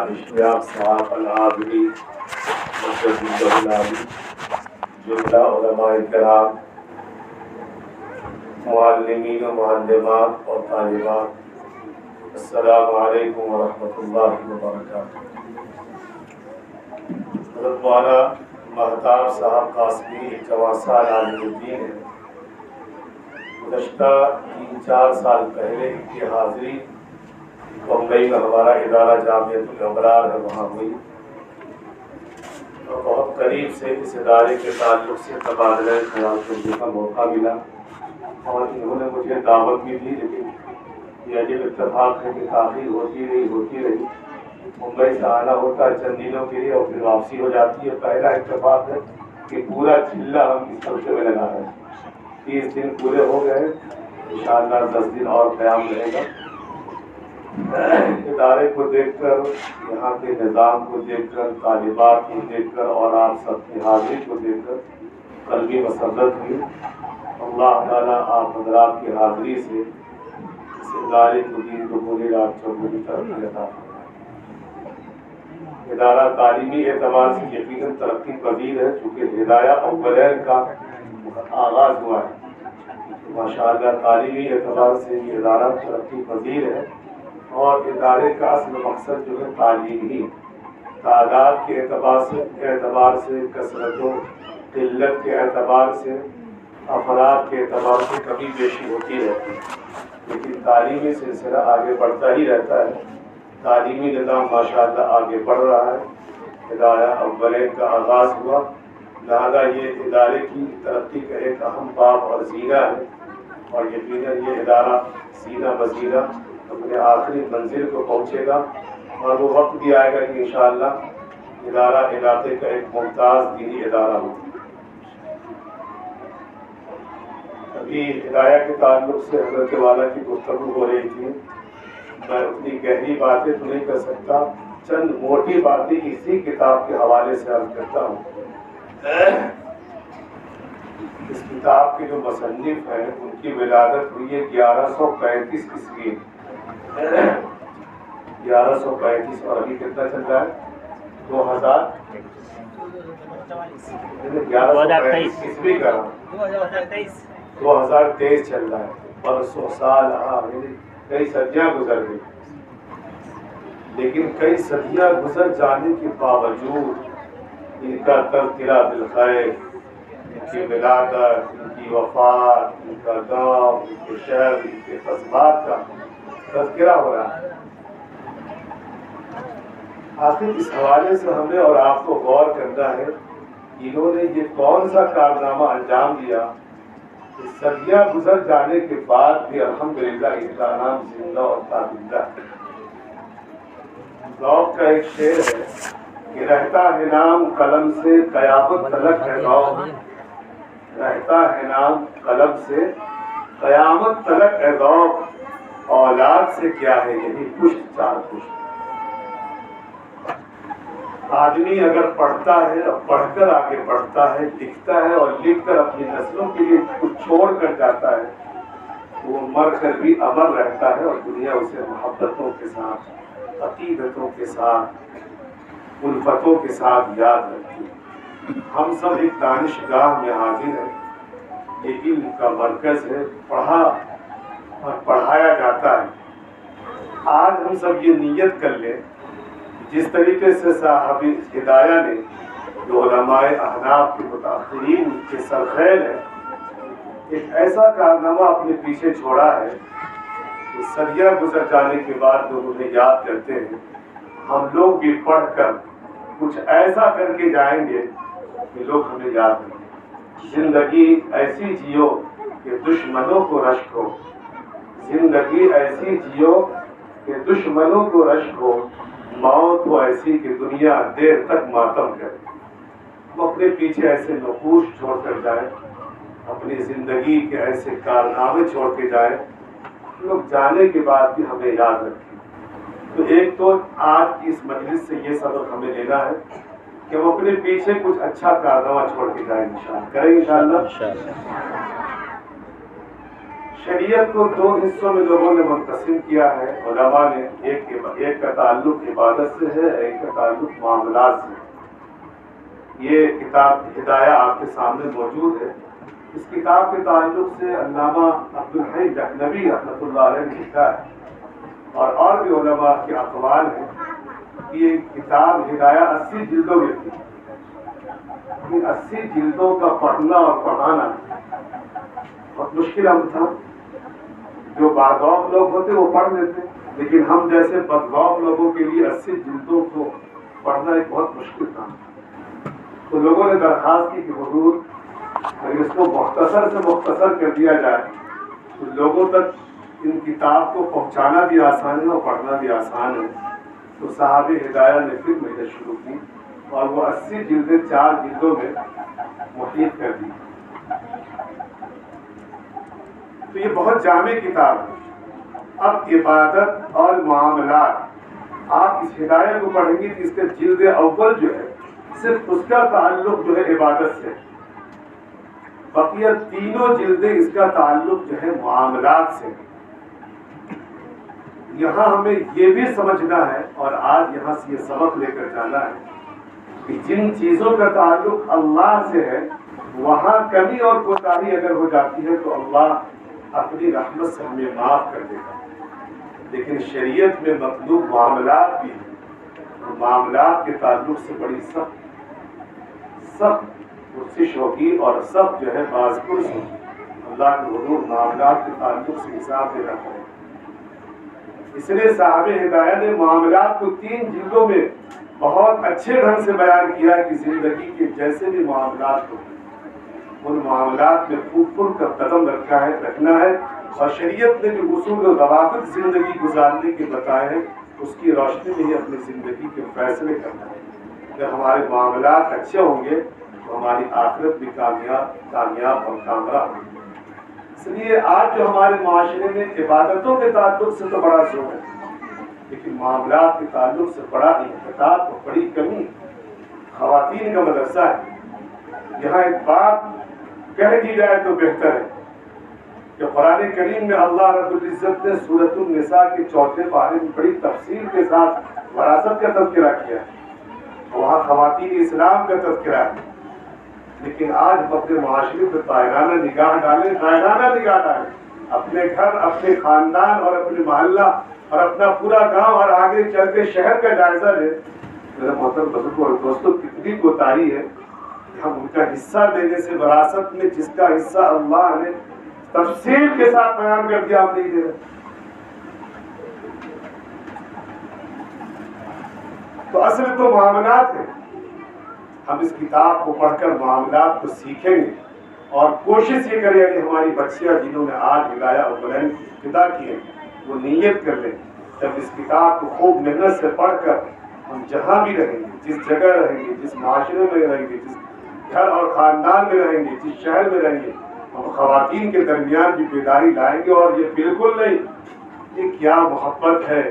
دانشیاب صاحب العابدی مجدد العابدی جملہ علماء کرام معلمین و معلمات اور طالبات السلام علیکم ورحمۃ اللہ وبرکاتہ۔ حضرت مولانا مہتاب صاحب قاسمی ایک جوان سال عالم الدین ہے۔ گزشتہ 3-4 سال پہلے ان کی حاضری بمبئی میں ہمارا ادارہ جامعۃ الابرار ہے وہاں ہوئی، اور بہت قریب سے اس ادارے کے تعلق سے تبادلہ خیال کرنے کا موقع ملا، اور انہوں نے مجھے دعوت بھی دی، لیکن یہ عجیب اتفاق ہے کہ تاخیر ہوتی رہی ممبئی سے آنا ہوتا ہے چند دنوں کے لیے اور پھر واپسی ہو جاتی ہے۔ پہلا اتفاق ہے کہ پورا چلہ ہم اس ہفتے میں لگا ہے، 30 دن پورے ہو گئے، انشاءاللہ 10 دن اور قیام رہے گا۔ ادارے کو دیکھ کر، یہاں کے نظام کو دیکھ کر، طالبات کو دیکھ کر اور آپ سب کی حاضری کو دیکھ کر قلبی مسرت ہوئی۔ اللہ تعالیٰ آپ حضرات کی حاضری سے اس ادارے کو دین کو پوری رات چوبی ترقی عطا فرمائے۔ ادارہ تعلیمی اعتبار سے یقیناً ترقی پذیر ہے، چونکہ ہدایہ اولین کا آغاز ہوا ہے۔ ماشاءاللہ تعلیمی اعتبار سے یہ ادارہ ترقی پذیر ہے، اور ادارے کا اصل مقصد جو ہے تعلیم ہی، تعداد کے اعتبار سے کثرت و قلت کے اعتبار سے، افراد کے اعتبار سے کمی بیشی ہوتی رہتی ہے، لیکن تعلیمی سلسلہ آگے بڑھتا ہی رہتا ہے۔ تعلیمی نظام ماشاءاللہ آگے بڑھ رہا ہے، ادارہ اولین کا آغاز ہوا، لہذا یہ ادارے کی ترقی کا ایک اہم باب اور زینہ ہے، اور یقیناً یہ ادارہ زینہ بزینہ اپنے آخری منزل کو پہنچے گا، اور وہ وقت بھی آئے گا کہ انشاءاللہ ادارہ علاقے کا ایک ممتاز دینی ادارہ ہو۔ ابھی ہدایہ کے تعلق سے حضرت والا کی گفتگو ہو رہی تھی، میں اتنی گہری باتیں تو نہیں کر سکتا، چند موٹی باتیں اسی کتاب کے حوالے سے عرض کرتا ہوں۔ اس کتاب کے جو مصنف ہیں ان کی ولادت ہوئی ہے 1135 عیسوی، 1135، اور ابھی کتنا چل رہا ہے؟ 1135 عیسوی کا 2023 چل رہا ہے، پرسوں سال کئی صدیاں گزر گئی، لیکن کئی صدیاں گزر جانے کے باوجود ان کا تذکرہ بالخیر، ان کی ولادت، ان کی وفات، ان کا گاؤں، ان کے شہر، ان کے قصبات کا تذکرہ ہو رہا ہے۔ آخر اس حوالے سے ہمیں اور آپ کو غور کرنا ہے، انہوں نے یہ کون سا کارنامہ انجام دیا کہ صدیاں گزر جانے کے بعد بھی الحمدللہ ان کا نام زندہ اور تابندہ ہے۔ ذوق کا ایک شعر ہے کہ رہتا ہے نام قلم سے قیامت تلک ہے ذوق، رہتا ہے نام قلم سے قیامت تلک ہے ذوق، اولاد سے کیا ہے یہی پشت چار پشت۔ آدمی اگر پڑھتا ہے اور پڑھ کر آگے بڑھتا ہے، لکھتا ہے اور لکھ کر اپنی نسلوں کے لیے کچھ چھوڑ کر جاتا ہے، تو وہ مر کر بھی امر رہتا ہے، اور دنیا اسے محبتوں کے ساتھ، عقیدتوں کے ساتھ، الفتوں کے ساتھ یاد رکھتی ہے۔ ہم سب ایک دانشگاہ میں حاضر ہیں، یہ علم کا مرکز ہے، پڑھا اور پڑھایا جاتا ہے۔ آج ہم سب یہ نیت کر لیں، جس طریقے سے صاحب ہدایہ نے جو علماء احناف کے متاثرین کے سرخیل ہے، ایک ایسا کارنامہ اپنے پیچھے چھوڑا ہے کہ صدیاں گزر جانے کے بعد لوگ انہیں یاد کرتے ہیں۔ ہم لوگ بھی پڑھ کر کچھ ایسا کر کے جائیں گے کہ لوگ ہمیں یاد کریں۔ زندگی ایسی جیو کہ دشمنوں کو رشک ہو، زندگی ایسی جیو کہ دشمنوں کو رشک ہو، موت ہو ایسی کہ دنیا دیر تک ماتم کرے۔ ہم اپنے پیچھے ایسے نقوش چھوڑ کر جائیں، اپنی زندگی کے ایسے کارنامے چھوڑ کے جائیں، لوگ جانے کے بعد بھی ہمیں یاد رکھیں۔ تو ایک تو آج کی اس مجلس سے یہ سبق ہمیں لینا ہے کہ ہم اپنے پیچھے کچھ اچھا کارنامہ چھوڑ کے جائیں، انشاءاللہ کریں، انشاءاللہ۔ شریعت کو دو حصوں میں لوگوں نے منقسم کیا ہے علماء نے. ایک کا تعلق عبادت سے ہے، ایک کا تعلق معاملات سے. یہ کتاب ہدایہ آپ کے سامنے موجود ہے. اس کتاب کے تعلق سے علامہ عبدالحی لکھنوی رحمۃ اللہ علیہ نے لکھا ہے اور بھی علماء کے اقوال ہیں کہ یہ کتاب ہدایہ 80 جلدوں میں تھی. ان 80 جلدوں کا پڑھنا اور پڑھانا بہت مشکل عمل تھا. جو باذوق لوگ ہوتے وہ پڑھ لیتے، لیکن ہم جیسے بدذوق لوگوں کے لیے 80 جلدوں کو پڑھنا ایک بہت مشکل تھا. تو لوگوں نے درخواست کی کہ حضور اگر اس کو مختصر سے مختصر کر دیا جائے تو لوگوں تک ان کتاب کو پہنچانا بھی آسان ہے اور پڑھنا بھی آسان ہے. تو صاحب ہدایہ نے پھر محنت شروع کی اور وہ 80 جلدیں 4 جلدوں میں محیط کر دی. تو یہ بہت جامع کتاب ہے. اب عبادت اور معاملات آپ اس ہدایت کو پڑھیں گے کہ اس کا جلد اول جو ہے صرف اس کا تعلق جو ہے عبادت سے، بقیہ تینوں جلدیں اس کا تعلق جو ہے معاملات سے. یہاں ہمیں یہ بھی سمجھنا ہے اور آج یہاں سے یہ سبق لے کر جانا ہے کہ جن چیزوں کا تعلق اللہ سے ہے وہاں کمی اور کوتاہی اگر ہو جاتی ہے تو اللہ اپنی رحمت سے ہمیں معاف کر دے گا. لیکن شریعت میں مطلوب معاملات بھی ہیں. معاملات کے تعلق سے بڑی سخت پرسش ہوگی اور سخت جو ہے باز پرس ہوگی. اللہ کے حضور معاملات کے تعلق سے حساب دینا پڑے. اس لیے صاحب ہدایہ نے معاملات کو 3 جلدوں میں بہت اچھے ڈھنگ سے بیان کیا کہ زندگی کے جیسے بھی معاملات ہو ان معاملات میں خوب کا قدم رکھنا ہے اور شریعت نے جو اصول و ضوابط زندگی گزارنے کے بتائے ہیں اس کی روشنی میں ہی اپنی زندگی کے فیصلے کرنا ہے. اگر ہمارے معاملات اچھے ہوں گے تو ہماری آخرت بھی کامیاب اور کامیاب ہوگی. اس لیے آج جو ہمارے معاشرے میں عبادتوں کے تعلق سے تو بڑا زور ہے لیکن معاملات کے تعلق سے بڑا انحطاط اور بڑی کمی. خواتین کا مدرسہ ہے. یہاں ایک بات کہہ دی جائے تو بہتر ہے کہ قرآن کریم میں اللہ رب العزت نے سورۃ النساء کے 4 پارے میں بڑی تفصیل کے ساتھ وراثت کا تذکرہ کیا ہے. وہاں خواتین اسلام کا تذکرہ ہے. لیکن آج ہم اپنے معاشرے پہ طائرانہ نگاہ ڈالیں اپنے گھر، اپنے خاندان اور اپنے محلہ اور اپنا پورا گاؤں اور آگے چل کے شہر کا جائزہ لیں. میرے محترم بزرگوں اور دوستوں کتنی کوتاہی ہے کہ ہم ان کا حصہ دینے سے وراثت میں جس کا حصہ اللہ نے تفصیل کے ساتھ بیان کر دیا ہم نہیں دے رہے. تو اصل تو معاملات ہے. ہم اس کتاب کو پڑھ کر معاملات کو سیکھیں گے اور کوشش یہ کریں کہ ہماری بچیاں جنہوں نے آج ہدایہ اور بلند ابتدا کی ہے وہ نیت کر لیں جب اس کتاب کو خوب محنت سے پڑھ کر ہم جہاں بھی رہیں گے، جس جگہ رہیں گے، جس معاشرے میں رہیں گے، جس گھر اور خاندان میں رہیں گے، جس شہر میں رہیں گے، ہم خواتین کے درمیان بھی بیداری لائیں گے. اور یہ بالکل نہیں یہ کیا محبت ہے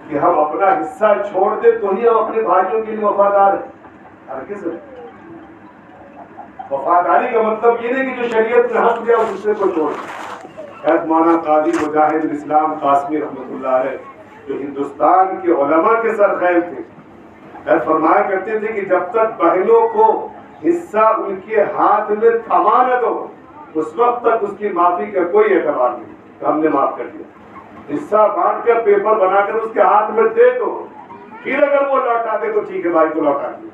کہ ہم اپنا حصہ چھوڑ دیں تو ہی ہم اپنے بھائیوں کے لیے وفادار ہیں. ہرگز نہیں. وفاداری کا مطلب یہ نہیں کہ جو شریعت نے حق دیا دوسرے کو چھوڑ. مولانا قاضی مجاہد الاسلام قاسمی رحمۃ اللہ علیہ جو ہندوستان کے علماء کے سرخیل تھے فرمایا کرتے تھے کہ جب تک بہنوں کو حصہ ان کے ہاتھ میں تھما نہ دو اس وقت تک اس کی معافی کا کوئی اعتبار نہیں کہ ہم نے معاف کر دیا. حصہ بانٹ کر پیپر بنا کر اس کے ہاتھ میں دے دو، پھر اگر وہ لوٹا دے تو ٹھیک ہے بھائی کو لوٹا دیں.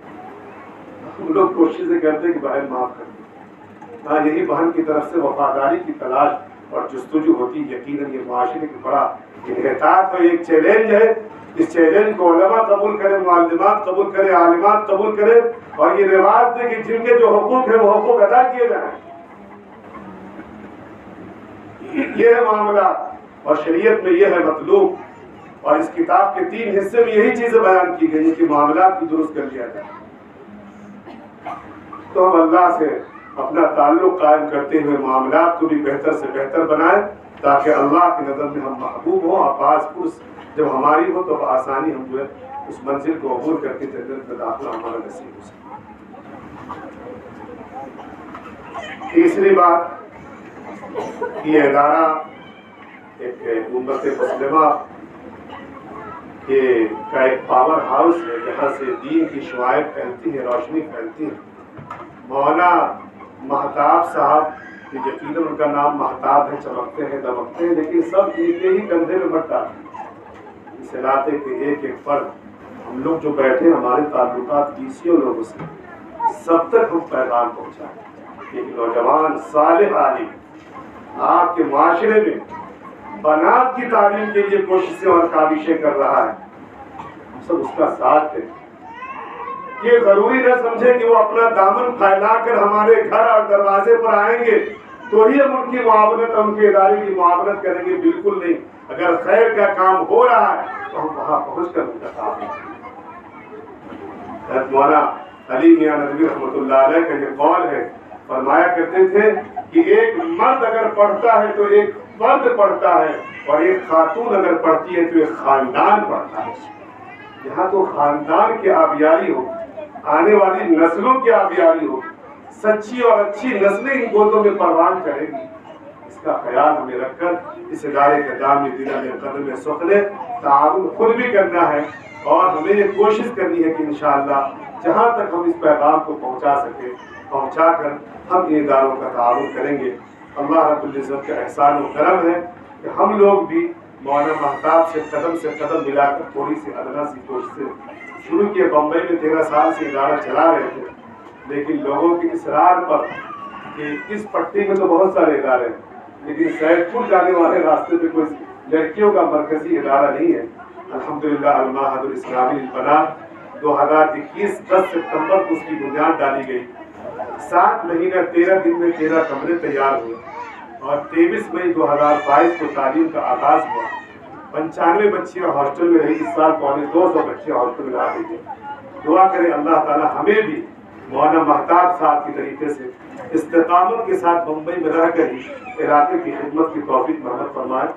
ہم لوگ کوششیں کرتے ہیں کہ بہن معاف کر دیں. ہاں یہی بہن کی طرف سے وفاداری کی تلاش اور جستجو ہوتی. یقیناً یہ معاشرے کی بڑا انحطاط اور ایک چیلنج ہے. اس چیلنج کو علماء قبول کریں، معلمات قبول کریں، عالمات قبول کریں اور یہ رواج دے کہ جن کے جو حقوق ہیں وہ حقوق ادا کیے جائیں. یہ ہے معاملات اور شریعت میں یہ ہے مطلوب. اور اس کتاب کے 3 حصے میں یہی چیزیں بیان کی گئی کہ معاملات کو درست کر لیا جائے. تو ہم اللہ سے اپنا تعلق قائم کرتے ہوئے معاملات کو بھی بہتر سے بہتر بنائیں تاکہ اللہ کی نظر میں ہم محبوب ہوں اور باز پرس جب ہماری ہو تو بآسانی ہم جو ہے اس منزل کو عبور کر کے جنت میں داخلہ ہمارا نصیب ہو سکے. تیسری بات یہ ادارہ ایک امت مسلمہ کا ایک پاور ہاؤس ہے جہاں سے دین کی شعائیں پھیلتی ہیں، روشنی پھیلتی ہے۔ مولانا مہتاب صاحب، یقیناً ان کا نام مہتاب ہے، چمکتے ہیں دمکتے ہیں، لیکن سب ان کے ہی کندھے میں بٹا اس علاقے کے ایک ایک فرد، ہم لوگ جو بیٹھے ہمارے تعلقات کیسیوں لوگوں سے، سب تک ہم پیغام پہنچائیں۔ ایک نوجوان صالح عالم آپ کے معاشرے میں بنات کی تعلیم کے لیے کوششیں اور کاوشیں کر رہا ہے، ہم سب اس کا ساتھ دیں۔ یہ ضروری نہ سمجھے کہ وہ اپنا دامن پھیلا کر ہمارے گھر اور دروازے پر آئیں گے تو ہی ہم ان کی معاونت، ان کے ادارے کی معاونت کریں گے، بالکل نہیں۔ اگر خیر کا کام ہو رہا ہے تو ہم وہاں پہنچ کر ان کا کام کریں۔ مولانا علی میاں ندوی رحمۃ اللہ علیہ کا یہ قول ہے، فرمایا کرتے تھے کہ ایک مرد اگر پڑھتا ہے تو ایک فرد پڑھتا ہے، اور ایک خاتون اگر پڑھتی ہے تو ایک خاندان پڑھتا ہے۔ یہاں تو خاندان کی آبیاری ہو، آنے والی نسلوں کی آبیاری ہو، سچی اور اچھی نسلیں ان گودوں میں پروان کرے گی، اس کا خیال ہمیں رکھ کر اس ادارے کے دامن دلہ میں قدم سخلے تعاون خود بھی کرنا ہے، اور ہمیں یہ کوشش کرنی ہے کہ انشاءاللہ جہاں تک ہم اس پیغام کو پہنچا سکیں پہنچا کر ہم ان اداروں کا تعاون کریں گے۔ اللہ رب العزت کا احسان و کرم ہے کہ ہم لوگ بھی مولانا مہتاب سے قدم ملا کر تھوڑی سی ادنا سی کوششیں شروع کیے۔ بمبئی میں 13 سال سے ادارہ چلا رہے تھے، لیکن لوگوں کے اصرار پر کہ اس پٹی میں تو بہت سارے ادارے ہیں، لیکن سیف پور جانے والے راستے پہ کوئی لڑکیوں کا مرکزی ادارہ نہیں ہے۔ الحمدللہ المعہد الاسلامی للبنات 2021 10 ستمبر کو اس کی بنیاد ڈالی گئی۔ 7 مہینہ 13 دن میں 13 کمرے تیار ہوئے، اور 23 مئی 2022 کو تعلیم کا آغاز ہوا۔ 95 بچیاں ہاسٹل میں رہی، اس سال 250 بچیاں ہاسٹل میں آ گئی ہیں۔ دعا کریں اللہ تعالی ہمیں بھی مولانا مہتاب صاحب کی طریقے سے استقامت کے ساتھ بمبئی میں رہ کر ہی علاقے کی خدمت کی توفیق محمد فرمائے۔